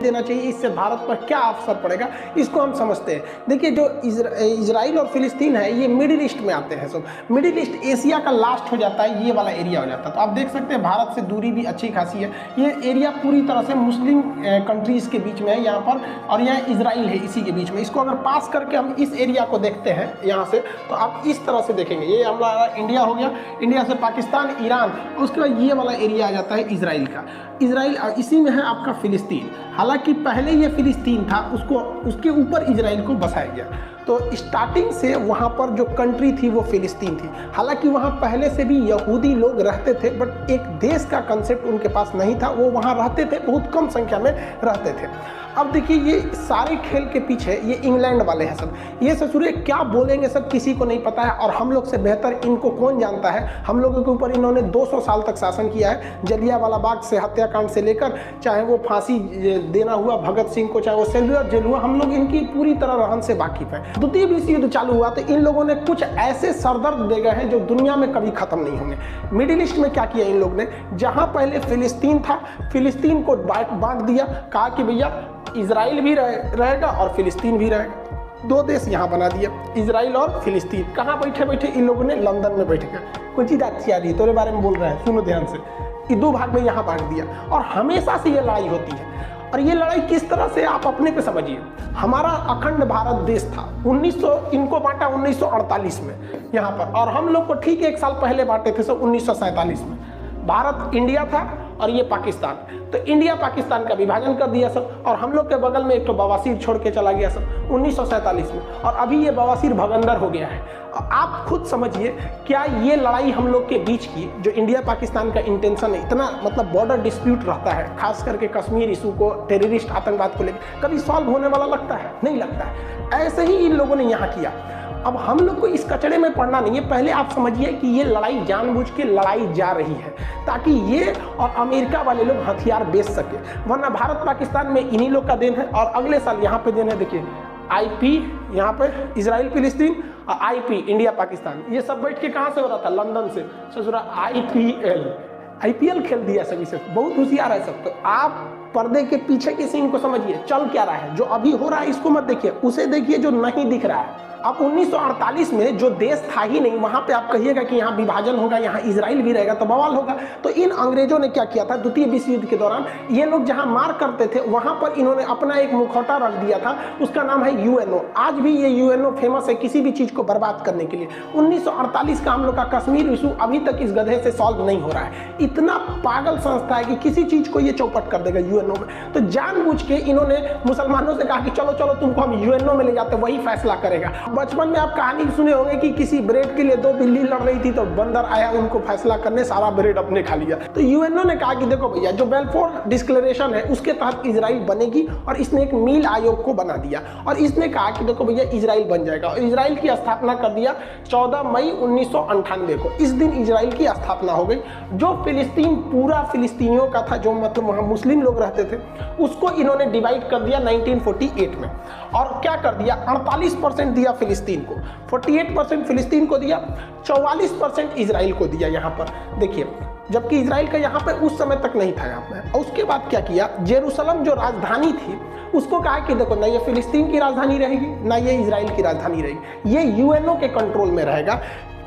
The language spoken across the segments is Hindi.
देना चाहिए, इससे भारत पर क्या असर पड़ेगा, इसको हम समझते हैं। देखिए जो इजराइल और फिलिस्तीन है ये मिडिल ईस्ट में आते हैं सब। मिडिल ईस्ट एशिया का लास्ट हो जाता है, ये वाला एरिया हो जाता है। तो आप देख सकते हैं भारत से दूरी भी अच्छी खासी है। ये एरिया पूरी तरह से मुस्लिम कंट्रीज के बीच में है यहाँ पर, और यहाँ इजराइल है इसी के बीच में। इसको अगर पास करके हम इस एरिया को देखते हैं यहाँ से, तो आप इस तरह से देखेंगे, ये हमारा इंडिया हो गया, इंडिया से पाकिस्तान, ईरान, उसके बाद ये वाला एरिया आ जाता है इजराइल का। इजराइल इसी में है आपका फिलिस्तीन। हालांकि पहले ये फिलिस्तीन था, उसके ऊपर इजराइल को बसाया गया। तो स्टार्टिंग से वहाँ पर जो कंट्री थी वो फिलिस्तीन थी। हालांकि वहाँ पहले से भी यहूदी लोग रहते थे, बट एक देश का कंसेप्ट उनके पास नहीं था। वो वहाँ रहते थे, बहुत कम संख्या में रहते थे। अब देखिए ये सारे खेल के पीछे ये इंग्लैंड वाले हैं सब। ये ससुरे क्या बोलेंगे सब किसी को नहीं पता है, और हम लोग से बेहतर इनको कौन जानता है। हम लोगों के ऊपर इन्होंने 200 साल तक शासन किया है। जलियांवाला बाग से हत्याकांड से लेकर, चाहे वो फांसी देना हुआ भगत सिंह को, चाहे वो सेलुलर जेल हुआ, हम लोग इनकी पूरी तरह रहन से वाकिफ है। द्वितीय विश्व युद्ध चालू हुआ तो इन लोगों ने कुछ ऐसे सरदर्द दे गए हैं जो दुनिया में कभी खत्म नहीं होंगे। मिडिल ईस्ट में क्या किया इन लोग ने, जहां पहले फिलिस्तीन था, फिलिस्तीन को बांट दिया, कहा कि भैया इजराइल भी रहेगा और फिलिस्तीन भी रहेगा। दो देश यहाँ बना दिया, इजराइल और फिलिस्तीन। कहाँ बैठे बैठे इन लोगों ने, लंदन में बैठ गए। कुछ चीज अच्छी आ रही है, तेरे बारे में बोल रहे हैं, सुनो ध्यान से। ये दो भाग में यहाँ बांट दिया, और हमेशा से ये लड़ाई होती है। और ये लड़ाई किस तरह से, आप अपने पे समझिए। हमारा अखंड भारत देश था, 1900 इनको बांटा 1948 में यहाँ पर, और हम लोग को ठीक 1 साल पहले बांटे थे, सब 1947 में। भारत इंडिया था और ये पाकिस्तान। तो इंडिया पाकिस्तान का विभाजन कर दिया सब, और हम लोग के बगल में एक तो बवासीर छोड़ के चला गया सब 1947 में, और अभी ये बवासीर भगंदर हो गया है। आप खुद समझिए, क्या ये लड़ाई हम लोग के बीच की जो इंडिया पाकिस्तान का इंटेंशन है, इतना मतलब बॉर्डर डिस्प्यूट रहता है, खास करके कश्मीर इशू को, टेररिस्ट आतंकवाद को लेकर, कभी सॉल्व होने वाला लगता है? नहीं लगता है। ऐसे ही इन लोगों ने यहाँ किया। अब हम लोग को इस कचड़े में पड़ना नहीं है। पहले आप समझिए कि ये लड़ाई जानबूझ के लड़ाई जा रही है, ताकि ये और अमेरिका वाले लोग हथियार बेच सके, वरना भारत पाकिस्तान में इन्हीं लोग का देन है। और अगले साल यहाँ पे देन है, देखिए IP यहाँ पे इजराइल फिलिस्तीन, और IP इंडिया पाकिस्तान। ये सब बैठ के कहाँ से हो रहा था, लंदन से। ससुरा IPL खेल दिया सभी से, बहुत होशियार है सब। तो आप पर्दे के पीछे के सीन को समझिए, चल क्या रहा है। जो अभी हो रहा है इसको मत देखिए, उसे देखिए जो नहीं दिख रहा है। अब 1948 में जो देश था ही नहीं, वहां पे आप कहिएगा कि यहाँ विभाजन होगा, यहाँ इजराइल भी रहेगा, तो बवाल होगा। तो इन अंग्रेजों ने क्या किया था, द्वितीय विश्व युद्ध के दौरान ये लोग जहां मार करते थे, वहां पर इन्होंने अपना एक मुखौटा रख दिया था, उसका नाम है UNO। आज भी ये UNO फेमस है किसी भी चीज को बर्बाद करने के लिए। 1948 का हम लोग का कश्मीर इशू अभी तक इस गधे से सॉल्व नहीं हो रहा है। इतना पागल संस्था है कि किसी चीज को ये चौपट कर देगा UNO में। तो जानबूझ के इन्होंने मुसलमानों से कहा कि चलो चलो तुमको हम UNO में ले जाते, वही फैसला करेगा। बचपन में आप कहानी सुने होंगे कि किसी ब्रेड के लिए 2 बिल्ली लड़ रही थी, तो बंदर आया उनको फैसला करने, सारा ब्रेड अपने खा लिया। तो UNO ने कहा कि देखो भैया, जो बेलफोर डिक्लेरेशन है उसके तहत इजराइल बनेगी, और इसने एक मील आयोग को बना दिया, और इसने कहा कि देखो भैया इजराइल बन जाएगा। और इजराइल की स्थापना कर दिया 14 मई 1998 को। इस दिन इजराइल की स्थापना हो गई। जो फिलिस्तीन पूरा फिलिस्तीनियों का था, जो मतलब वहाँ मुस्लिम लोग रहते थे, उसको इन्होंने डिवाइड कर दिया 1948 में। और क्या कर दिया, 48% दिया फिलिस्तीन को, 48% फिलिस्तीन को दिया, 44% इजराइल को दिया यहाँ पर। देखिए, जबकि इजराइल का यहाँ पे उस समय तक नहीं था यहाँ पे। और उसके बाद क्या किया, जेरूसलम जो राजधानी थी उसको कहा कि देखो, ना ये फिलिस्तीन की राजधानी रहेगी, ना ये इजराइल की राजधानी रहेगी, ये UNO के कंट्रोल में रहेगा।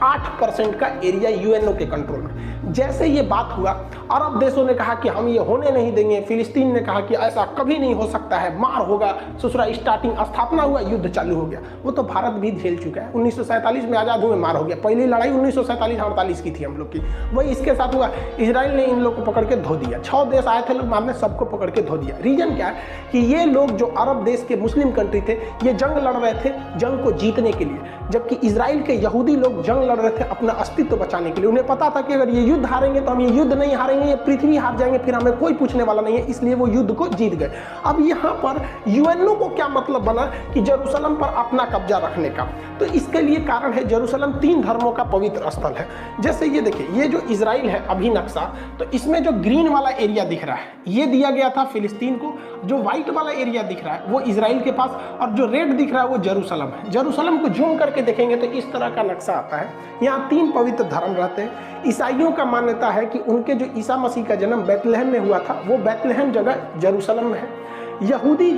8% का एरिया UNO के कंट्रोल में। जैसे ये बात हुआ, अरब देशों ने कहा कि हम ये होने नहीं देंगे। फिलिस्तीन ने कहा कि ऐसा कभी नहीं हो सकता है, मार होगा। ससुरा स्टार्टिंग स्थापना हुआ, युद्ध चालू हो गया। वो तो भारत भी झेल चुका है। 1947 में आज़ाद हुए, मार हो गया। पहली लड़ाई 1947-48 की थी हम लोग की, वही इसके साथ हुआ। इजराइल ने इन लोग को पकड़ के धो दिया। 6 देश आए थे लोग मारने, सबको पकड़ के धो दिया। रीजन क्या है कि ये लोग जो अरब देश के मुस्लिम कंट्री थे, ये जंग लड़ रहे थे जंग को जीतने के लिए, जबकि इजराइल के यहूदी लोग जंग लड़ रहे थे अपना अस्तित्व बचाने के लिए। उन्हें पता था कि अगर ये युद्ध हारेंगे तो हम ये युद्ध नहीं हारेंगे, ये पृथ्वी हार जाएंगे, फिर हमें कोई पूछने वाला नहीं है, इसलिए वो युद्ध को जीत गए। अब यहाँ पर UNO को क्या मतलब बना कि जेरूसलम पर अपना कब्जा रखने का। तो इसके लिए कारण है, जेरूसलम 3 धर्मों का पवित्र स्थल है। जैसे ये देखिए, ये जो इजराइल है अभी नक्शा, तो इसमें जो ग्रीन वाला एरिया दिख रहा है ये दिया गया था फिलिस्तीन को, जो व्हाइट वाला एरिया दिख रहा है वो इजराइल के पास, और जो रेड दिख रहा है वो जेरूसलम है। जेरूसलम को जूम करके देखेंगे तो इस तरह का नक्शा आता है। यहाँ 3 पवित्र धर्म रहते हैं। ईसाइयों का मान्यता है कि उनके जो ईसा मसीह का जन्म बैतलहम में हुआ था, वो बैतलहम जगह जेरूसलम में है। यहूदी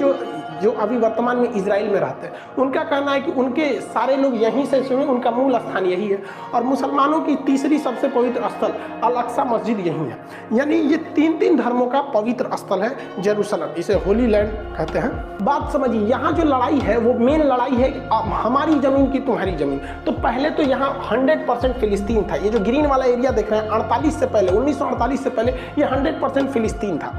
जो अभी वर्तमान में इजराइल में रहते हैं, उनका कहना है कि उनके सारे लोग यहीं से सुने, उनका मूल स्थान यही है। और मुसलमानों की तीसरी सबसे पवित्र स्थल अल अक्सा मस्जिद यही है। यानी ये तीन धर्मों का पवित्र स्थल है जेरूसलम, इसे होली लैंड कहते हैं। बात समझिए, यहाँ जो लड़ाई है वो मेन लड़ाई है हमारी जमीन की तुम्हारी जमीन। तो पहले तो यहाँ 100% फिलिस्तीन था। ये जो ग्रीन वाला एरिया देख रहे हैं 48 से पहले, 1948 से पहले ये 100% फिलिस्तीन था।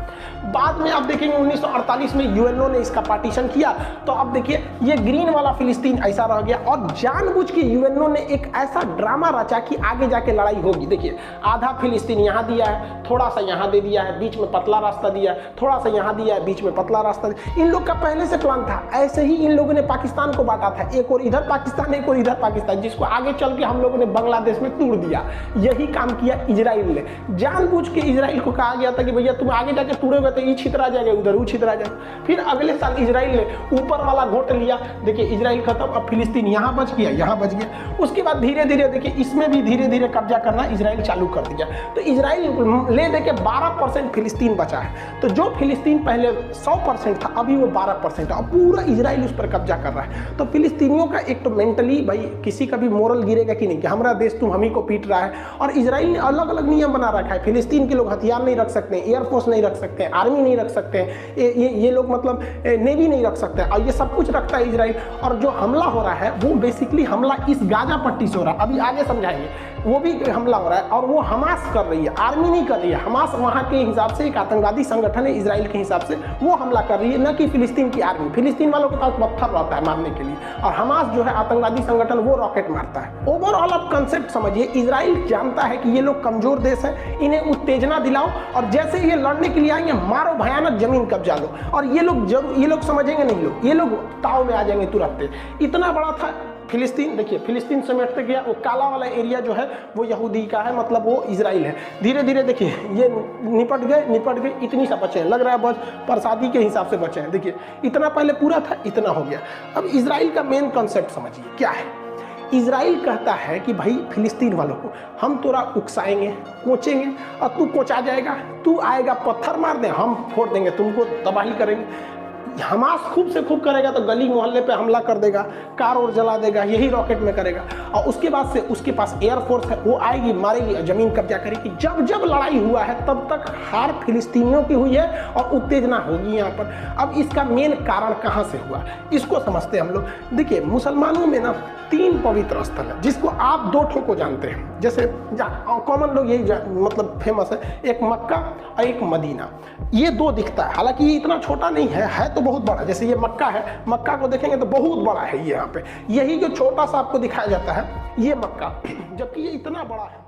बाद में आप देखेंगे 1948 में यूएनओ ने इसका पार्टीशन किया, तो अब देखिए ये ग्रीन वाला फिलिस्तीन ऐसा रह गया। और जानबूझ के यूएनओ ने एक ऐसा ड्रामा रचा कि आगे जाके लड़ाई होगी। देखिए आधा फिलिस्तीन यहाँ दिया है, थोड़ा सा यहाँ दे दिया है, बीच में पतला रास्ता दिया है, थोड़ा सा यहाँ दिया है, बीच में पतला रास्ता दिया। इन लोग का पहले से प्लान था। ऐसे ही इन लोगों ने पाकिस्तान को बांटा था, एक और इधर पाकिस्तान, एक और इधर पाकिस्तान, जिसको आगे चल के हम लोगों ने बांग्लादेश में तोड़ दिया। यही काम किया इजराइल ने। जानबूझ के इजराइल को कहा गया था कि भैया तुम आगे जाके तोड़ोगे तो ये छितरा जाएगा, उधर वो छितरा जाएगा। फिर अगले साल इजराइल ने ऊपर वाला घोट लिया। देखिए इजराइल खत्म, अब फिलिस्तीन यहाँ बच गया, यहाँ बच गया। उसके बाद धीरे धीरे देखिए इसमें भी धीरे धीरे कब्जा करना इजराइल चालू कर दिया। तो इजराइल ले दे के 12% फिलिस्तीन बचा है। तो जो फिलिस्तीन पहले 100% था, अभी वो 12% है और पूरा इजराइल उस पर कब्जा कर रहा है। तो फिलिस्तीनियों का एक तो मेंटली भाई किसी का भी मोरल गिरेगा कि नहीं कि हमारा देश तुम हम ही को पीट रहा है। और इजराइल ने अलग अलग नियम बना रखा है। फिलिस्तीन के लोग हथियार नहीं रख सकते, एयरफोर्स नहीं रख सकते, आर्मी नहीं रख सकते, ये लोग मतलब नेवी नहीं रख सकते, और ये सब कुछ रखता है इजराइल। और जो हमला हो रहा है वो बेसिकली हमला इस गाजा पट्टी से हो रहा है। अभी आगे समझाएंगे, वो भी हमला हो रहा है और वो हमास कर रही है, आर्मी नहीं कर रही है। हमास वहाँ के हिसाब से एक आतंकवादी संगठन है, इजराइल के हिसाब से वो हमला कर रही है, न कि फिलिस्तीन की आर्मी। फिलिस्तीन वालों के पास पत्थर रहता है मारने के लिए, और हमास जो है आतंकवादी संगठन वो रॉकेट मारता है। ओवरऑल आप कंसेप्ट समझिए, इजराइल जानता है कि ये लोग कमजोर देश है, इन्हें उत्तेजना दिलाओ और जैसे ये लड़ने के लिए आएंगे मारो, भयानक जमीन कब्जा लो। और ये लोग समझेंगे नहीं, ये लोग ताव में आ जाएंगे तुरंत। इतना बड़ा था फिलिस्तीन। देखिए फिलिस्तीन समेटते गया, वो काला वाला एरिया जो है वो यहूदी का है, मतलब वो इजराइल है। धीरे धीरे देखिए ये निपट गए, इतनी सा बचे हैं, लग रहा है बस प्रसादी के हिसाब से बचे हैं। देखिए इतना पहले पूरा था, इतना हो गया। अब इजराइल का मेन कॉन्सेप्ट समझिए क्या है। इजराइल कहता है कि भाई फिलिस्तीन वालों को हम तोरा उकसाएंगे, कोचेंगे और तू कोचा जाएगा, तू आएगा पत्थर मार दे, हम फोड़ देंगे, तुमको तबाही करेंगे। हमास खूब से खूब करेगा तो गली मोहल्ले पे हमला कर देगा, कार और जला देगा, यही रॉकेट में करेगा। और उसके बाद से उसके पास एयरफोर्स है, वो आएगी, मारेगी, जमीन कब्जा करेगी। जब जब लड़ाई हुआ है तब तक हार फिलिस्तीनियों की हुई है और उत्तेजना होगी यहाँ पर। अब इसका मेन कारण कहाँ से हुआ, इसको समझते हैं हम लोग। देखिए मुसलमानों में ना 3 पवित्र स्थल है, जिसको आप 2 ठो को जानते हैं। जैसे कॉमन लोग यही मतलब फेमस है, एक मक्का और एक मदीना। ये 2 दिखता है, हालांकि ये इतना छोटा नहीं है तो बहुत बड़ा। जैसे ये मक्का है, मक्का को देखेंगे तो बहुत बड़ा है ये यहाँ पे। यही जो छोटा सा आपको दिखाया जाता है ये मक्का, जबकि ये इतना बड़ा है।